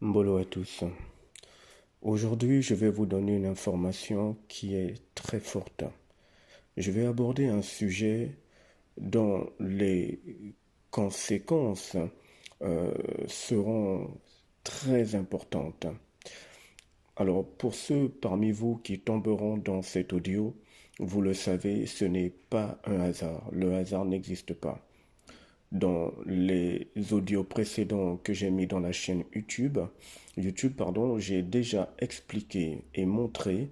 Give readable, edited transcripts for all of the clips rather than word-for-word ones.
Bonjour à tous. Aujourd'hui, je vais vous donner une information qui est très forte. Je vais aborder un sujet dont les conséquences euh, seront très importantes. Alors, pour ceux parmi vous qui tomberont dans cet audio, vous le savez, ce n'est pas un hasard. Le hasard n'existe pas. Dans les audios précédents que j'ai mis dans la chaîne YouTube, pardon, j'ai déjà expliqué et montré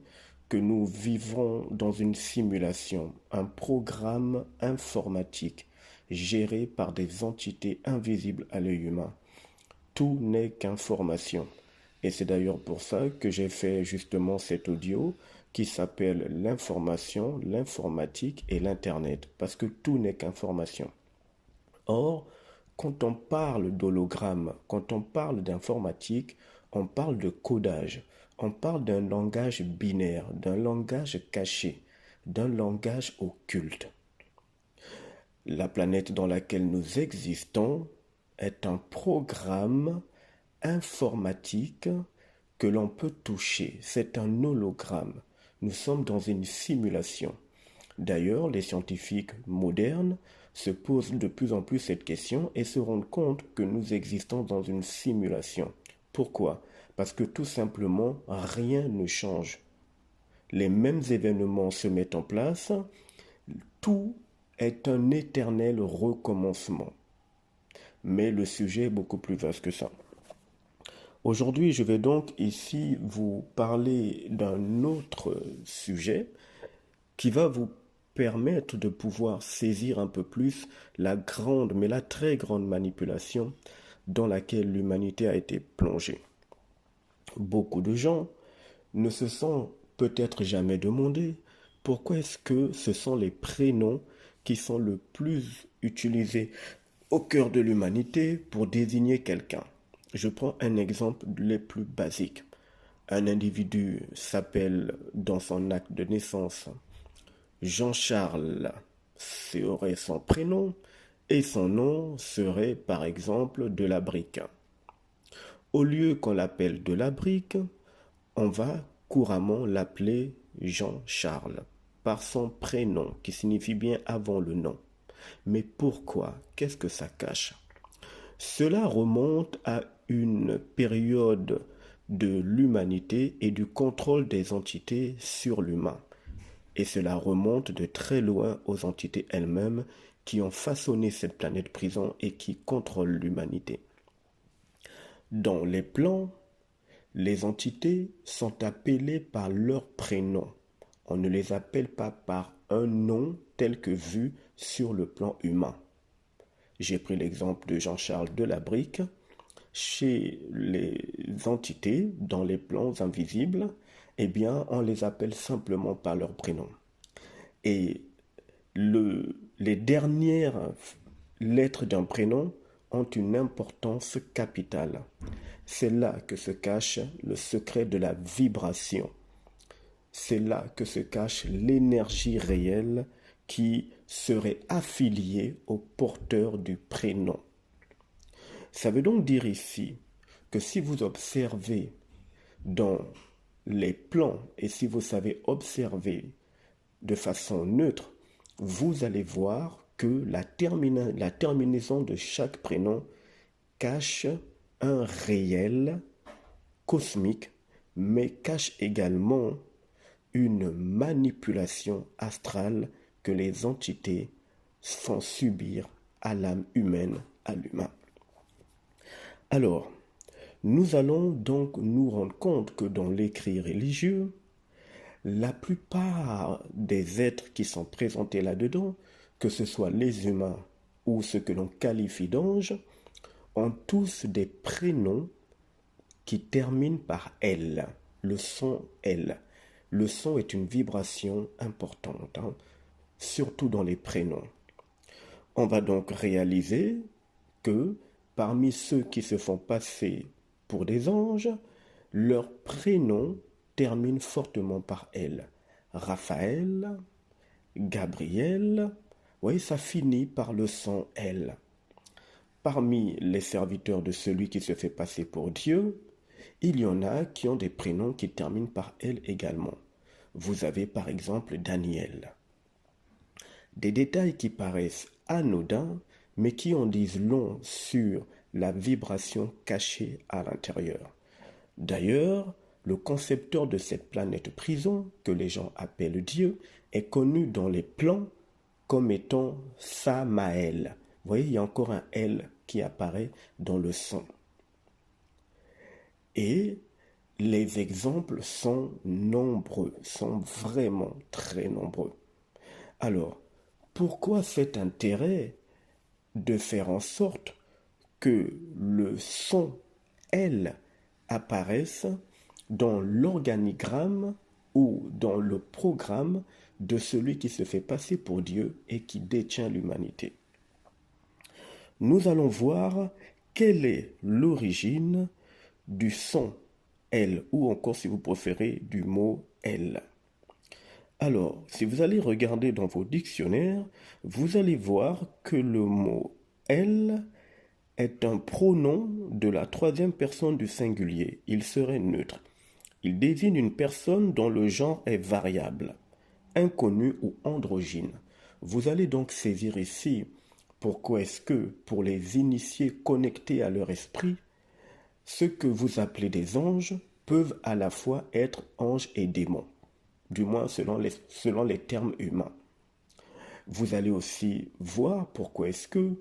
que nous vivrons dans une simulation, un programme informatique géré par des entités invisibles à l'œil humain. Tout n'est qu'information. Et c'est d'ailleurs pour ça que j'ai fait justement cet audio qui s'appelle l'information, l'informatique et l'Internet, parce que tout n'est qu'information. Or, quand on parle d'hologramme, quand on parle d'informatique, on parle de codage, on parle d'un langage binaire, d'un langage caché, d'un langage occulte. La planète dans laquelle nous existons est un programme informatique que l'on peut toucher. C'est un hologramme. Nous sommes dans une simulation. D'ailleurs, les scientifiques modernes se posent de plus en plus cette question et se rendent compte que nous existons dans une simulation. Pourquoi? Parce que tout simplement, rien ne change. Les mêmes événements se mettent en place, tout est un éternel recommencement. Mais le sujet est beaucoup plus vaste que ça. Aujourd'hui, je vais donc ici vous parler d'un autre sujet qui va vous permettre de pouvoir saisir un peu plus la grande, mais la très grande manipulation dans laquelle l'humanité a été plongée. Beaucoup de gens ne se sont peut-être jamais demandé pourquoi est-ce que ce sont les prénoms qui sont le plus utilisés au cœur de l'humanité pour désigner quelqu'un. Je prends un exemple les plus basiques. Un individu s'appelle dans son acte de naissance Jean-Charles serait son prénom et son nom serait par exemple Delabrique. Au lieu qu'on l'appelle Delabrique, on va couramment l'appeler Jean-Charles par son prénom qui signifie bien avant le nom. Mais pourquoi? Qu'est-ce que ça cache? Cela remonte à une période de l'humanité et du contrôle des entités sur l'humain. Et cela remonte de très loin aux entités elles-mêmes qui ont façonné cette planète prison et qui contrôlent l'humanité. Dans les plans, les entités sont appelées par leur prénom. On ne les appelle pas par un nom tel que vu sur le plan humain. J'ai pris l'exemple de Jean-Charles Delabrique. Chez les entités, dans les plans invisibles, eh bien, on les appelle simplement par leur prénom. Et les dernières lettres d'un prénom ont une importance capitale. C'est là que se cache le secret de la vibration. C'est là que se cache l'énergie réelle qui serait affiliée au porteur du prénom. Ça veut donc dire ici que si vous observez dans les plans et si vous savez observer de façon neutre, vous allez voir que la terminaison de chaque prénom cache un réel cosmique, mais cache également une manipulation astrale que les entités font subir à l'âme humaine, à l'humain. Alors, nous allons donc nous rendre compte que dans l'écrit religieux, la plupart des êtres qui sont présentés là-dedans, que ce soit les humains ou ceux que l'on qualifie d'anges, ont tous des prénoms qui terminent par L, le son L. Le son est une vibration importante, surtout dans les prénoms. On va donc réaliser que parmi ceux qui se font passer pour des anges, leur prénom termine fortement par L. Raphaël, Gabriel, oui, ça finit par le son L. Parmi les serviteurs de celui qui se fait passer pour Dieu, Il y en a qui ont des prénoms qui terminent par L également. Vous avez par exemple Daniel. Des détails qui paraissent anodins, mais qui en disent long sur la vibration cachée à l'intérieur. D'ailleurs, le concepteur de cette planète prison, que les gens appellent Dieu, est connu dans les plans comme étant Samaël. Vous voyez, il y a encore un L qui apparaît dans le son. Et les exemples sont nombreux, sont vraiment très nombreux. Alors, pourquoi cet intérêt de faire en sorte que le son L apparaisse dans l'organigramme ou dans le programme de celui qui se fait passer pour Dieu et qui détient l'humanité? Nous allons voir quelle est l'origine du son L, ou encore si vous préférez du mot L. Alors, si vous allez regarder dans vos dictionnaires, vous allez voir que le mot L est un pronom de la troisième personne du singulier. Il serait neutre. Il désigne une personne dont le genre est variable, inconnu ou androgyne. Vous allez donc saisir ici pourquoi est-ce que, pour les initiés connectés à leur esprit, ce que vous appelez des anges peuvent à la fois être anges et démons, du moins selon les termes humains. Vous allez aussi voir pourquoi est-ce que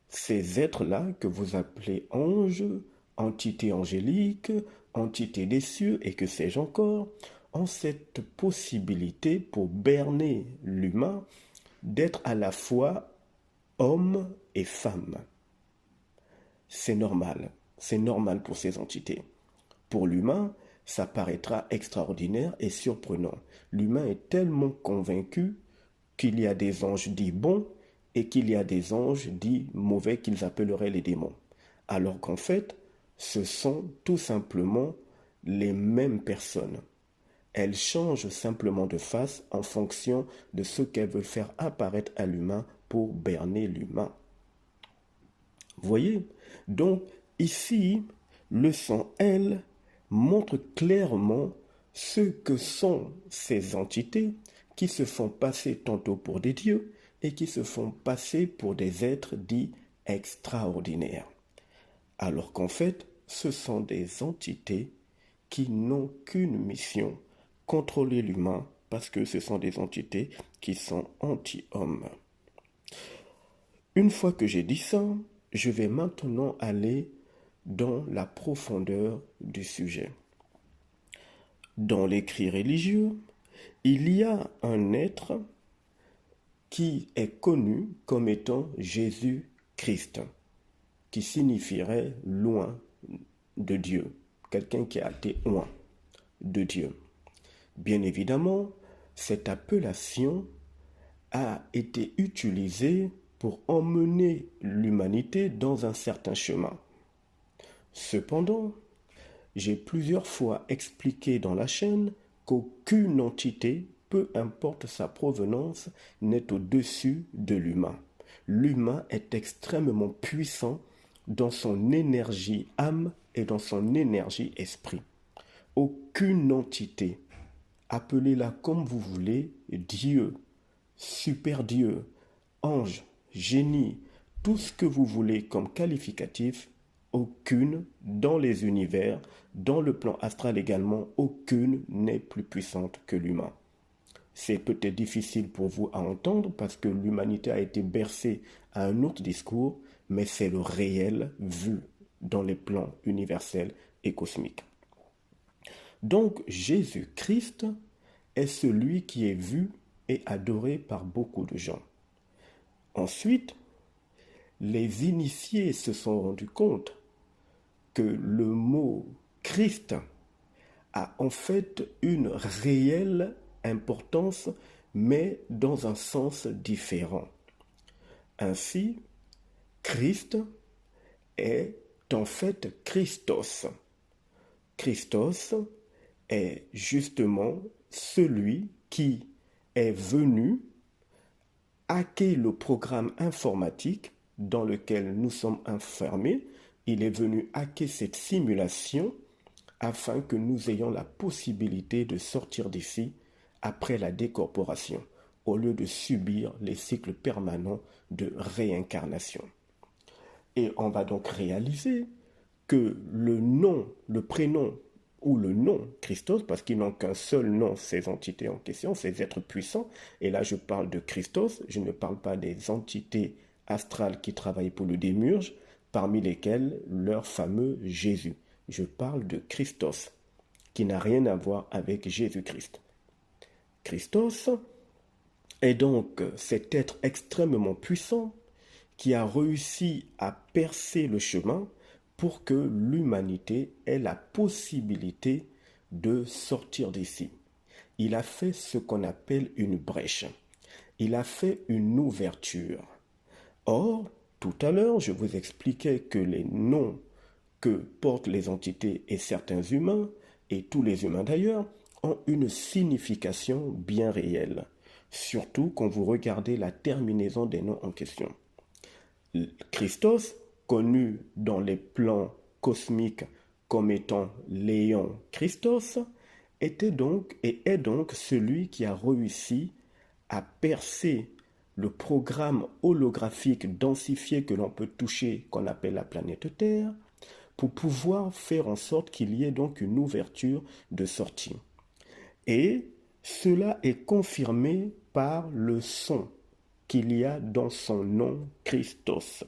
ces êtres-là que vous appelez anges, entités angéliques, entités des cieux et que sais-je encore, ont cette possibilité pour berner l'humain d'être à la fois homme et femme. C'est normal pour ces entités. Pour l'humain, ça paraîtra extraordinaire et surprenant. L'humain est tellement convaincu qu'il y a des anges dits bons et qu'il y a des anges dits mauvais qu'ils appelleraient les démons. Alors qu'en fait, ce sont tout simplement les mêmes personnes. Elles changent simplement de face en fonction de ce qu'elles veulent faire apparaître à l'humain pour berner l'humain. Voyez? Donc, ici, le son L montre clairement ce que sont ces entités qui se font passer tantôt pour des dieux et qui se font passer pour des êtres dits extraordinaires. Alors qu'en fait, ce sont des entités qui n'ont qu'une mission, contrôler l'humain, parce que ce sont des entités qui sont anti-hommes. Une fois que j'ai dit ça, je vais maintenant aller dans la profondeur du sujet. Dans l'écrit religieux, il y a un être qui est connu comme étant Jésus-Christ, qui signifierait loin de Dieu, quelqu'un qui a été loin de Dieu. Bien évidemment, cette appellation a été utilisée pour emmener l'humanité dans un certain chemin. Cependant, j'ai plusieurs fois expliqué dans la chaîne qu'aucune entité, peu importe sa provenance, n'est au-dessus de l'humain. L'humain est extrêmement puissant dans son énergie âme et dans son énergie esprit. Aucune entité, appelez-la comme vous voulez, Dieu, super Dieu, ange, génie, tout ce que vous voulez comme qualificatif, aucune dans les univers, dans le plan astral également, aucune n'est plus puissante que l'humain. C'est peut-être difficile pour vous à entendre parce que l'humanité a été bercée à un autre discours, mais c'est le réel vu dans les plans universels et cosmiques. Donc Jésus-Christ est celui qui est vu et adoré par beaucoup de gens. Ensuite, les initiés se sont rendus compte que le mot Christ a en fait une réelle importance, mais dans un sens différent. Ainsi, Christ est en fait Christos. Christos est justement celui qui est venu hacker le programme informatique dans lequel nous sommes enfermés. Il est venu hacker cette simulation afin que nous ayons la possibilité de sortir d'ici après la décorporation, au lieu de subir les cycles permanents de réincarnation. Et on va donc réaliser que le nom, le prénom ou le nom Christos, parce qu'ils n'ont qu'un seul nom, ces entités en question, ces êtres puissants, et là je parle de Christos, je ne parle pas des entités astrales qui travaillent pour le démiurge, parmi lesquelles leur fameux Jésus. Je parle de Christos, qui n'a rien à voir avec Jésus-Christ. Christos est donc cet être extrêmement puissant qui a réussi à percer le chemin pour que l'humanité ait la possibilité de sortir d'ici. Il a fait ce qu'on appelle une brèche. Il a fait une ouverture. Or, tout à l'heure, je vous expliquais que les noms que portent les entités et certains humains, et tous les humains d'ailleurs, ont une signification bien réelle, surtout quand vous regardez la terminaison des noms en question. Christos, connu dans les plans cosmiques comme étant Léon Christos, était donc et est donc celui qui a réussi à percer le programme holographique densifié que l'on peut toucher, qu'on appelle la planète Terre, pour pouvoir faire en sorte qu'il y ait donc une ouverture de sortie. Et cela est confirmé par le son qu'il y a dans son nom Christos.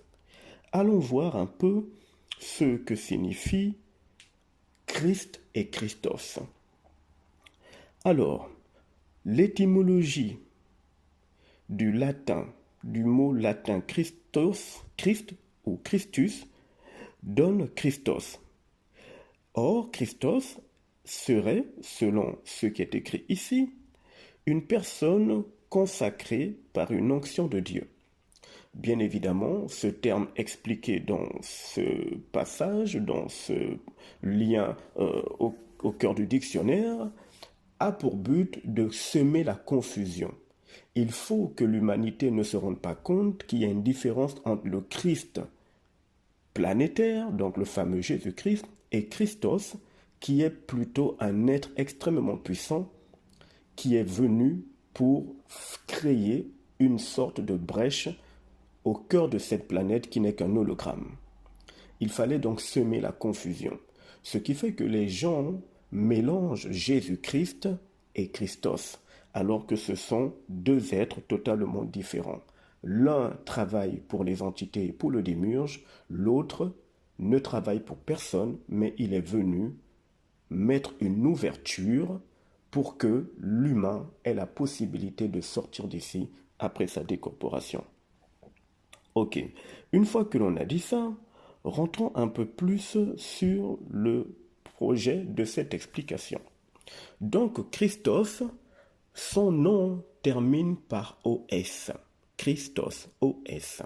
Allons voir un peu ce que signifie Christ et Christos. Alors, l'étymologie du latin, du mot latin Christos, Christ ou Christus, donne Christos. Or, Christos serait, selon ce qui est écrit ici, une personne consacrée par une onction de Dieu. Bien évidemment, ce terme expliqué dans ce passage, dans ce lien au cœur du dictionnaire, a pour but de semer la confusion. Il faut que l'humanité ne se rende pas compte qu'il y a une différence entre le Christ planétaire, donc le fameux Jésus-Christ, et Christos, qui est plutôt un être extrêmement puissant, qui est venu pour créer une sorte de brèche au cœur de cette planète qui n'est qu'un hologramme. Il fallait donc semer la confusion, ce qui fait que les gens mélangent Jésus-Christ et Christos, alors que ce sont deux êtres totalement différents. L'un travaille pour les entités et pour le démiurge, l'autre ne travaille pour personne, mais il est venu mettre une ouverture pour que l'humain ait la possibilité de sortir d'ici après sa décorporation. Ok, une fois que l'on a dit ça, rentrons un peu plus sur le projet de cette explication. Donc, Christos, son nom termine par OS. Christos, OS.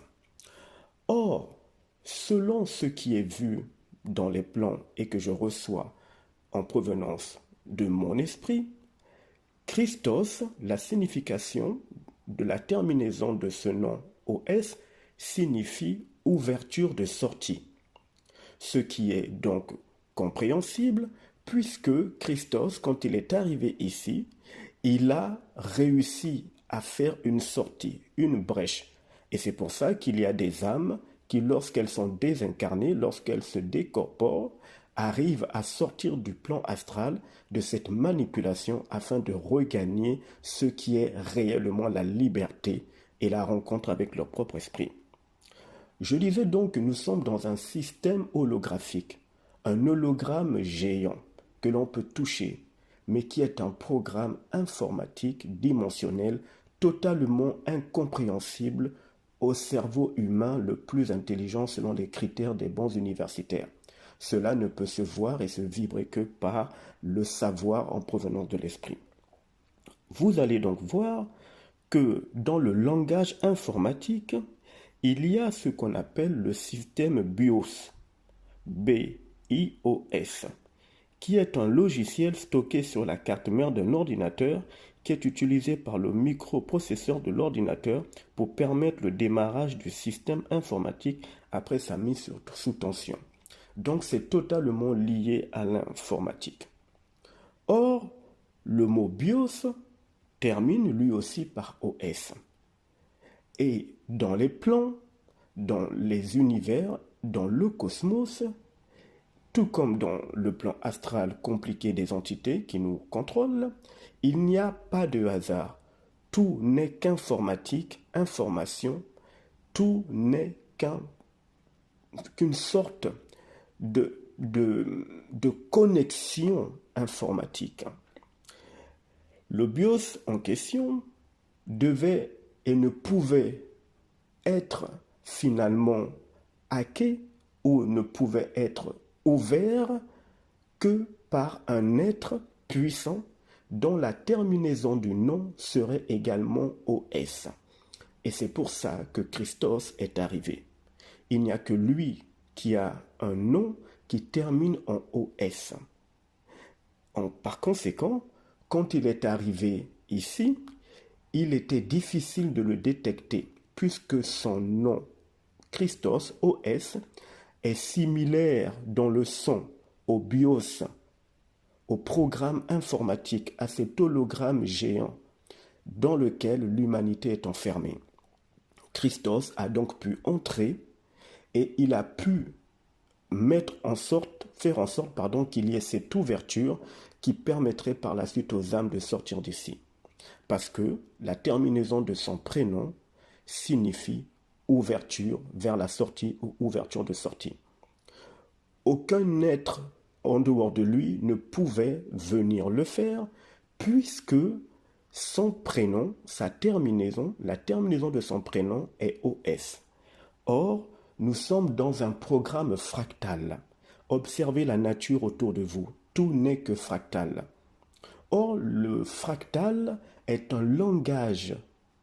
Or, selon ce qui est vu dans les plans et que je reçois en provenance de mon esprit, Christos, la signification de la terminaison de ce nom OS signifie ouverture de sortie. Ce qui est donc compréhensible puisque Christos, quand il est arrivé ici, il a réussi à faire une sortie, une brèche. Et c'est pour ça qu'il y a des âmes qui, lorsqu'elles sont désincarnées, lorsqu'elles se décorporent, arrivent à sortir du plan astral de cette manipulation afin de regagner ce qui est réellement la liberté et la rencontre avec leur propre esprit. Je disais donc que nous sommes dans un système holographique, un hologramme géant que l'on peut toucher, mais qui est un programme informatique dimensionnel totalement incompréhensible au cerveau humain le plus intelligent selon les critères des bons universitaires. Cela ne peut se voir et se vibrer que par le savoir en provenance de l'esprit. Vous allez donc voir que dans le langage informatique, il y a ce qu'on appelle le système BIOS, B-I-O-S, qui est un logiciel stocké sur la carte mère d'un ordinateur qui est utilisé par le microprocesseur de l'ordinateur pour permettre le démarrage du système informatique après sa mise sous tension. Donc c'est totalement lié à l'informatique. Or, le mot BIOS termine lui aussi par OS. Et dans les plans, dans les univers, dans le cosmos, tout comme dans le plan astral compliqué des entités qui nous contrôlent, il n'y a pas de hasard. Tout n'est qu'informatique, information, tout n'est qu'une sorte de connexion informatique. Le BIOS en question devait et ne pouvait être finalement hacké ou ne pouvait être ouvert que par un être puissant dont la terminaison du nom serait également OS. Et c'est pour ça que Christos est arrivé. Il n'y a que lui qui a un nom qui termine en OS. Par conséquent, quand il est arrivé ici, il était difficile de le détecter puisque son nom, Christos, OS, est similaire dans le son au BIOS, au programme informatique, à cet hologramme géant dans lequel l'humanité est enfermée. Christos a donc pu entrer et il a pu faire en sorte qu'il y ait cette ouverture qui permettrait par la suite aux âmes de sortir d'ici. Parce que la terminaison de son prénom signifie ouverture vers la sortie ou ouverture de sortie. Aucun être en dehors de lui ne pouvait venir le faire puisque son prénom, sa terminaison, la terminaison de son prénom est OS. Or, nous sommes dans un programme fractal. Observez la nature autour de vous. Tout n'est que fractal. Or, le fractal est un langage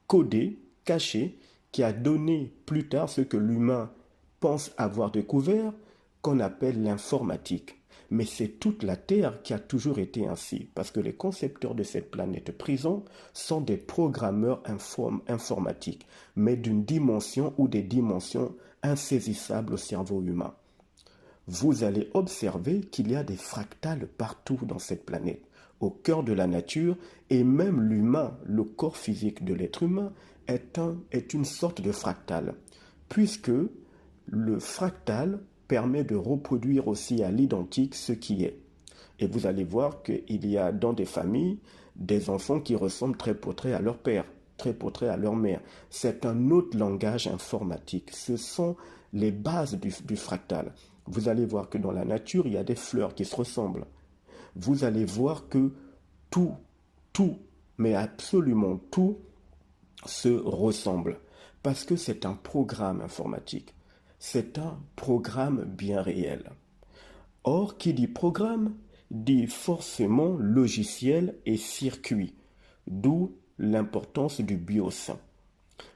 codé, caché, qui a donné plus tard ce que l'humain pense avoir découvert, qu'on appelle l'informatique. Mais c'est toute la Terre qui a toujours été ainsi, parce que les concepteurs de cette planète prison sont des programmeurs informatiques, mais d'une dimension ou des dimensions insaisissables au cerveau humain. Vous allez observer qu'il y a des fractales partout dans cette planète, au cœur de la nature, et même l'humain, le corps physique de l'être humain, est une sorte de fractal, puisque le fractal permet de reproduire aussi à l'identique ce qui est. Et vous allez voir qu'il y a dans des familles des enfants qui ressemblent trait pour trait à leur père, trait pour trait à leur mère. C'est un autre langage informatique. Ce sont les bases du fractal. Vous allez voir que dans la nature, il y a des fleurs qui se ressemblent. Vous allez voir que tout, mais absolument tout, se ressemble. Parce que c'est un programme informatique. C'est un programme bien réel. Or, qui dit programme, dit forcément logiciel et circuit, d'où l'importance du BIOS.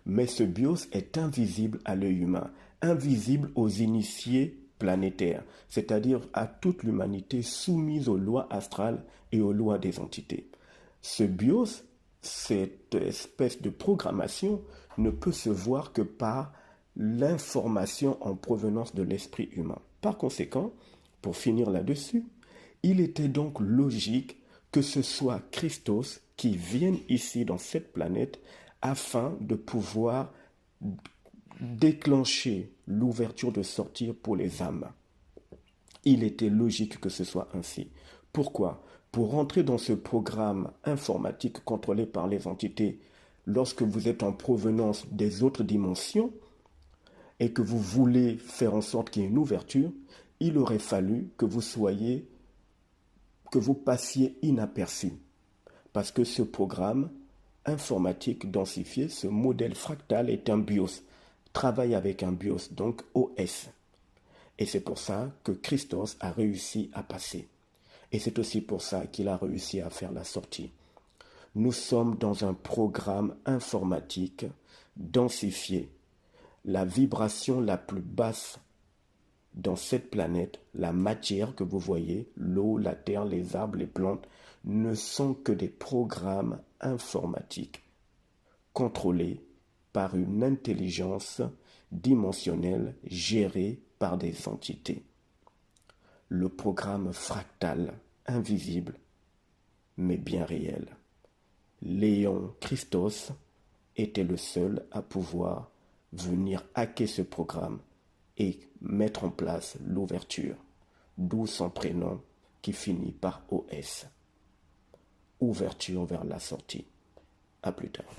Mais ce BIOS est invisible à l'œil humain, invisible aux initiés planétaires, c'est-à-dire à toute l'humanité soumise aux lois astrales et aux lois des entités. Ce BIOS, cette espèce de programmation, ne peut se voir que par l'information en provenance de l'esprit humain. Par conséquent, pour finir là-dessus, il était donc logique que ce soit Christos qui vienne ici dans cette planète afin de pouvoir déclencher l'ouverture de sortir pour les âmes. Il était logique que ce soit ainsi. Pourquoi ? Pour rentrer dans ce programme informatique contrôlé par les entités, lorsque vous êtes en provenance des autres dimensions et que vous voulez faire en sorte qu'il y ait une ouverture, il aurait fallu que vous passiez inaperçu. Parce que ce programme informatique densifié, ce modèle fractal est un BIOS, travaille avec un BIOS, donc OS. Et c'est pour ça que Christos a réussi à passer. Et c'est aussi pour ça qu'il a réussi à faire la sortie. Nous sommes dans un programme informatique densifié. La vibration la plus basse dans cette planète, la matière que vous voyez, l'eau, la terre, les arbres, les plantes, ne sont que des programmes informatiques contrôlés par une intelligence dimensionnelle gérée par des entités. le programme fractal, invisible, mais bien réel. Léon Christos était le seul à pouvoir venir hacker ce programme et mettre en place l'ouverture, d'où son prénom qui finit par OS. Ouverture vers la sortie. À plus tard.